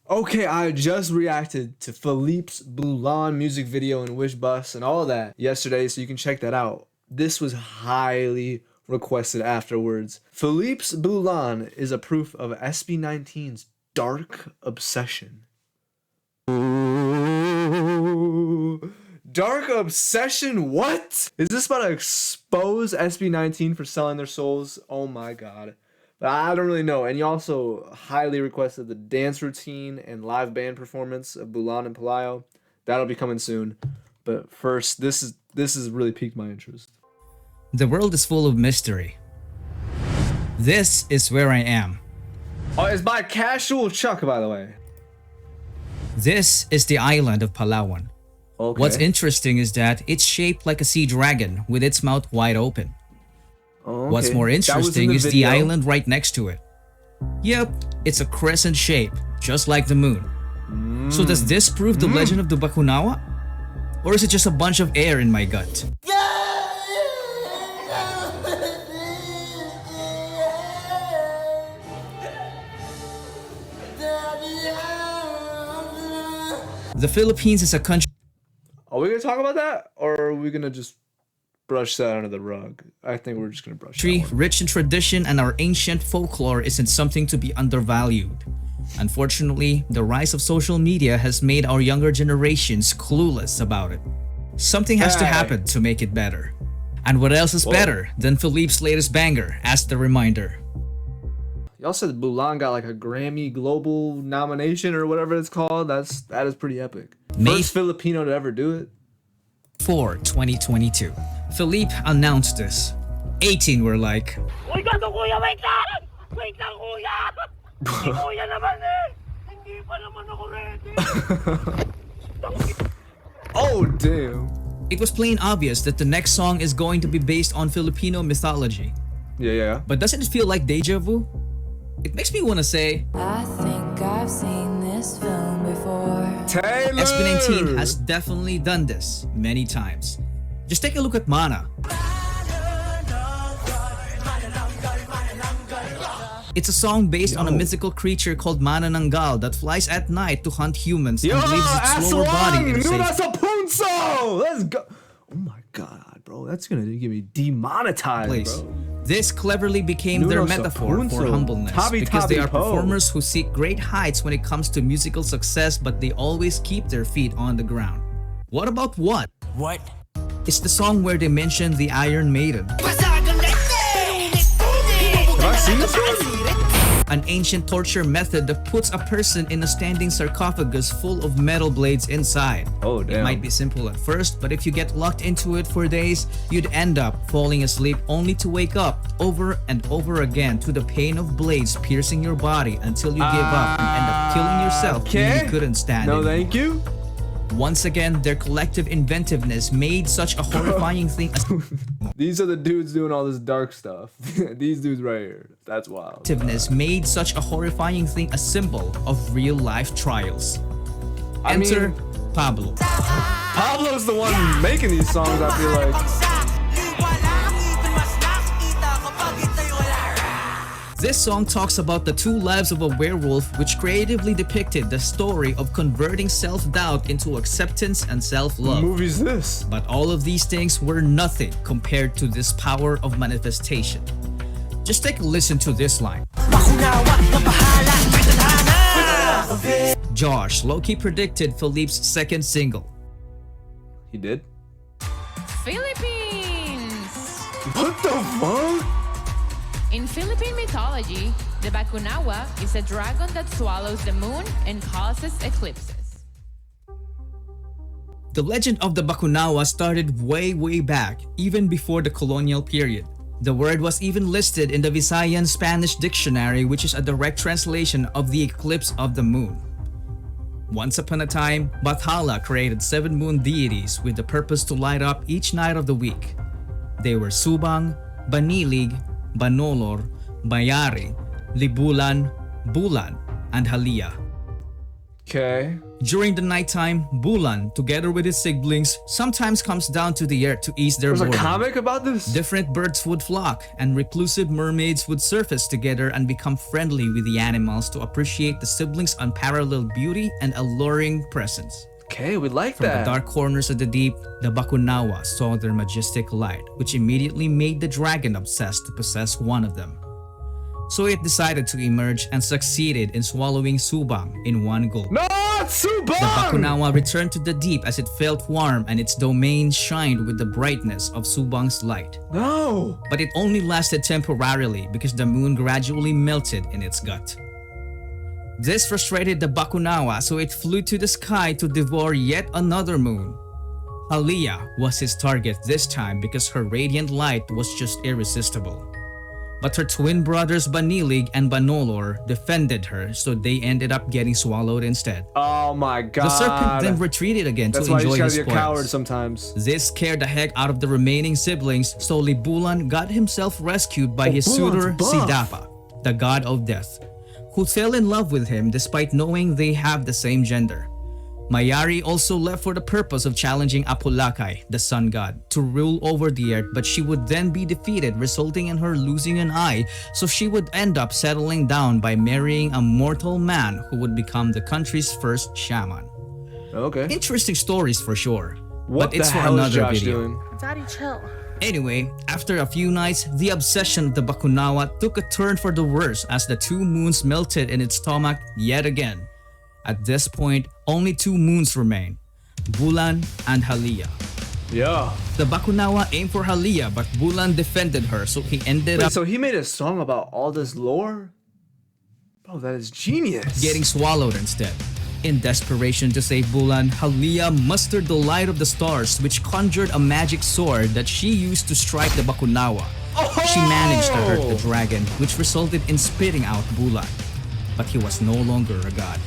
Okay, I just reacted to Felip Bulan music video and Wish Bus and all that yesterday, so you can check that out. This was highly requested afterwards. Felip Bulan is a proof of SB19's dark obsession. Ooh, dark obsession? What? Is this about to expose SB19 for selling their souls? Oh my god. But I don't really know. And you also highly requested the dance routine and live band performance of Bulan and Palayo. That'll be coming soon. But first, this is really piqued my interest. The world is full of mystery. This is where I am. Oh, it's by Casual Chuck, by the way. This is the island of Palawan. Okay. What's interesting is that it's shaped like a sea dragon with its mouth wide open. Oh, okay. What's more interesting is the video. island right next to it. Yep, it's a crescent shape, just like the moon. So does this prove the legend of the Bakunawa? Or is it just a bunch of air in my gut? The Philippines is a country. Are we gonna talk about that, or are we gonna just brush that under the rug? I think we're just gonna brush that one. Rich in tradition, and our ancient folklore isn't something to be undervalued. Unfortunately, the rise of social media has made our younger generations clueless about it. Something has to happen to make it better. And what else is better than Felip's latest banger as the reminder? Y'all said Bulan got like a Grammy Global nomination or whatever it's called. That is pretty epic. First Filipino to ever do it. 4, 2022. Felip announced this. 18 were like, Uy, gato kuya, wait lang! Wait lang kuya! Hindi kuya naman eh! Hindi pa naman ako ready! Oh, damn. it was plain obvious that the next song is going to be based on Filipino mythology. Yeah. But doesn't it feel like deja vu? It makes me want to say, I think I've seen this film before. Taylor! SB19 has definitely done this many times. Just take a look at Mana. It's a song based on a mythical creature called Manananggal that flies at night to hunt humans and leaves its lower body in a safe. Punso! Let's go! Oh my god, bro. That's gonna get me demonetized, bro. This cleverly became their metaphor for humbleness because they are performers who seek great heights when it comes to musical success, but they always keep their feet on the ground. What about what? What? It's the song where they mention the Iron Maiden. Have I seen this one? An ancient torture method that puts a person in a standing sarcophagus full of metal blades inside. Oh, damn. It might be simple at first, but if you get locked into it for days, you'd end up falling asleep only to wake up over and over again to the pain of blades piercing your body until you give up and end up killing yourself when you couldn't stand it. No, thank you. Once again, their collective inventiveness made such a horrifying thing as These are the dudes doing all this dark stuff. These dudes right here. That's wild. made such a horrifying thing a symbol of real life trials. Enter Pablo. Pablo's the one making these songs, I feel like. This song talks about the two lives of a werewolf, which creatively depicted the story of converting self-doubt into acceptance and self-love. What movie's this? But all of these things were nothing compared to this power of manifestation. Just take a listen to this line. Josh low-key predicted Felip's second single. He did? Philippines! What the fuck? In Philippine mythology, the Bakunawa is a dragon that swallows the moon and causes eclipses. The legend of the Bakunawa started way back, even before the colonial period. The word was even listed in the Visayan Spanish dictionary, which is a direct translation of the eclipse of the moon. Once upon a time, Bathala created 7 moon deities with the purpose to light up each night of the week. They were Subang, Banilig, Banolor, Bayari, Libulan, Bulan, and Halia. Okay. During the nighttime, Bulan, together with his siblings, sometimes comes down to the earth to ease their There's a boredom. comic about this? Different birds would flock, and reclusive mermaids would surface together and become friendly with the animals to appreciate the siblings' unparalleled beauty and alluring presence. Okay, we like From that. the dark corners of the deep, the Bakunawa saw their majestic light, which immediately made the dragon obsessed to possess one of them. So it decided to emerge and succeeded in swallowing Subang in one gulp. No, it's Subang! The Bakunawa returned to the deep as it felt warm and its domain shined with the brightness of Subang's light. No! But it only lasted temporarily because the moon gradually melted in its gut. This frustrated the Bakunawa, so it flew to the sky to devour yet another moon. Halia was his target this time because her radiant light was just irresistible. But her twin brothers Banilig and Banolor defended her, so they ended up getting swallowed instead. Oh my god. The serpent then retreated again That's to why you enjoy just his gotta be a coward spoils. sometimes. This scared the heck out of the remaining siblings, so Bulan got himself rescued by his Bulan's suitor buff. Sidapa, the god of death, who fell in love with him despite knowing they have the same gender. Mayari also left for the purpose of challenging Apulakay, the sun god, to rule over the earth, but she would then be defeated, resulting in her losing an eye, so she would end up settling down by marrying a mortal man who would become the country's first shaman. Okay. Interesting stories for sure, What but it's the for hell is another Josh video. doing? Daddy, chill. Anyway, after a few nights, the obsession of the Bakunawa took a turn for the worse as the two moons melted in its stomach yet again. At this point, only two moons remain, Bulan and Halia. Yeah. The Bakunawa aimed for Halia, but Bulan defended her, so he ended Wait, up so he made a song about all this lore? Bro, that is genius. getting swallowed instead. In desperation to save Bulan, Halia mustered the light of the stars, which conjured a magic sword that she used to strike the Bakunawa. She managed to hurt the dragon, which resulted in spitting out Bulan. But he was no longer a god.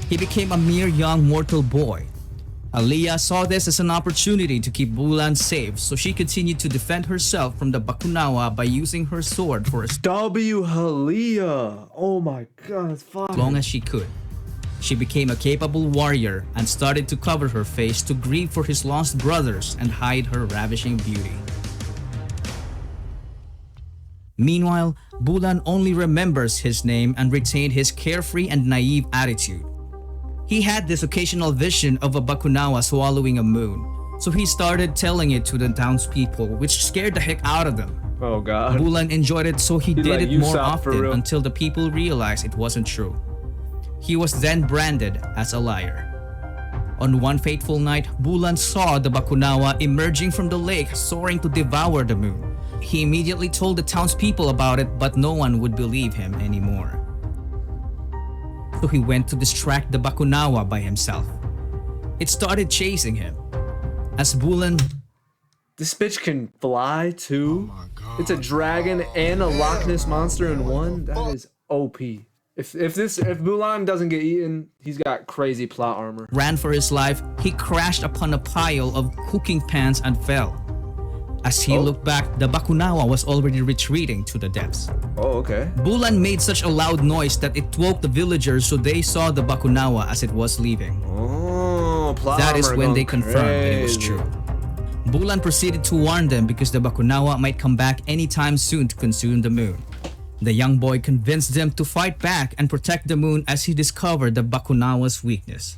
He became a mere young mortal boy. Halia saw this as an opportunity to keep Bulan safe, so she continued to defend herself from the Bakunawa by using her sword for as W. Halia. Oh my god, that's fine. long as she could. She became a capable warrior and started to cover her face to grieve for his lost brothers and hide her ravishing beauty. Meanwhile, Bulan only remembers his name and retained his carefree and naive attitude. He had this occasional vision of a Bakunawa swallowing a moon, so he started telling it to the townspeople, which scared the heck out of them. Oh god. Bulan enjoyed it, so he He's did like, it "You more suck, for often real." until the people realized it wasn't true. He was then branded as a liar. On one fateful night, Bulan saw the Bakunawa emerging from the lake, soaring to devour the moon. He immediately told the townspeople about it, but no one would believe him anymore. So he went to distract the Bakunawa by himself. It started chasing him. As Bulan This bitch can fly too. It's a dragon and a Loch Ness monster in one. That is OP. If Bulan doesn't get eaten, he's got crazy plot armor. ran for his life, he crashed upon a pile of cooking pans and fell. As he looked back, the Bakunawa was already retreating to the depths. Oh, okay. Bulan made such a loud noise that it woke the villagers, so they saw the Bakunawa as it was leaving. Oh, plot That is armor when they going confirmed that it was crazy. true. Bulan proceeded to warn them because the Bakunawa might come back anytime soon to consume the moon. The young boy convinced them to fight back and protect the moon as he discovered the Bakunawa's weakness.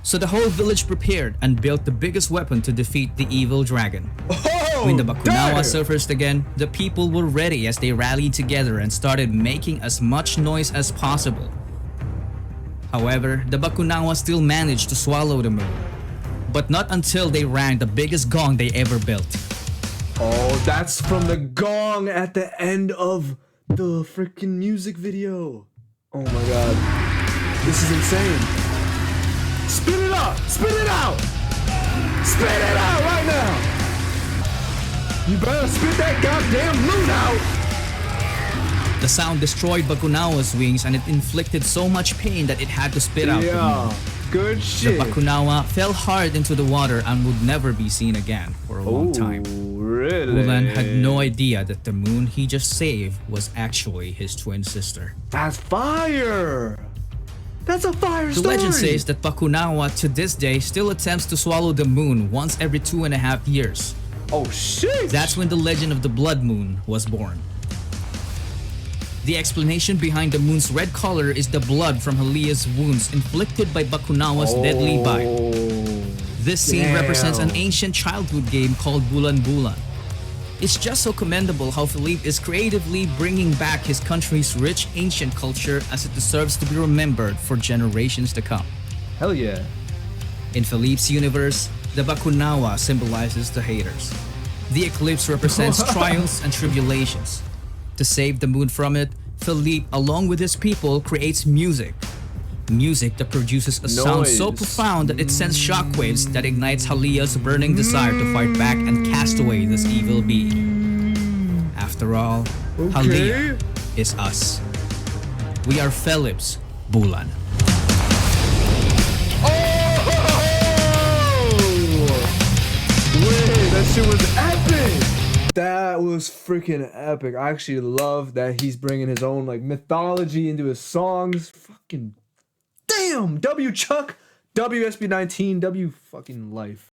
So the whole village prepared and built the biggest weapon to defeat the evil dragon. Oh, When the Bakunawa damn. surfaced again, the people were ready as they rallied together and started making as much noise as possible. However, the Bakunawa still managed to swallow the moon, but not until they rang the biggest gong they ever built. Oh, that's from the gong at the end of the freaking music video. Oh my god. This is insane. Spit it out! Spit it out! Spit it out right now! You better spit that goddamn moon out! The sound destroyed Bakunawa's wings and it inflicted so much pain that it had to spit out the moon. Yeah. Good The shit. Bakunawa fell hard into the water and would never be seen again for a long time. Really? Bulan had no idea that the moon he just saved was actually his twin sister. That's fire! That's a fire The story. legend says that Bakunawa to this day still attempts to swallow the moon once every 2.5 years. Oh shit. That's when the legend of the blood moon was born. The explanation behind the moon's red color is the blood from Halia's wounds inflicted by Bakunawa's deadly bite. This scene represents an ancient childhood game called Bulan Bulan. It's just so commendable how Felip is creatively bringing back his country's rich ancient culture as it deserves to be remembered for generations to come. Hell yeah. In Felip's universe, the Bakunawa symbolizes the haters. The eclipse represents trials and tribulations. To save the moon from it, Felip, along with his people, creates music. Music that produces a sound so Noise. profound that it sends shockwaves that ignites Halia's burning desire to fight back and cast away this evil being. After all, Halia is us. We are Felip's Bulan. Wait, that shit was epic. That was freaking epic. I actually love that he's bringing his own like mythology into his songs. Fucking damn. W Chuck, W SB19, W fucking life.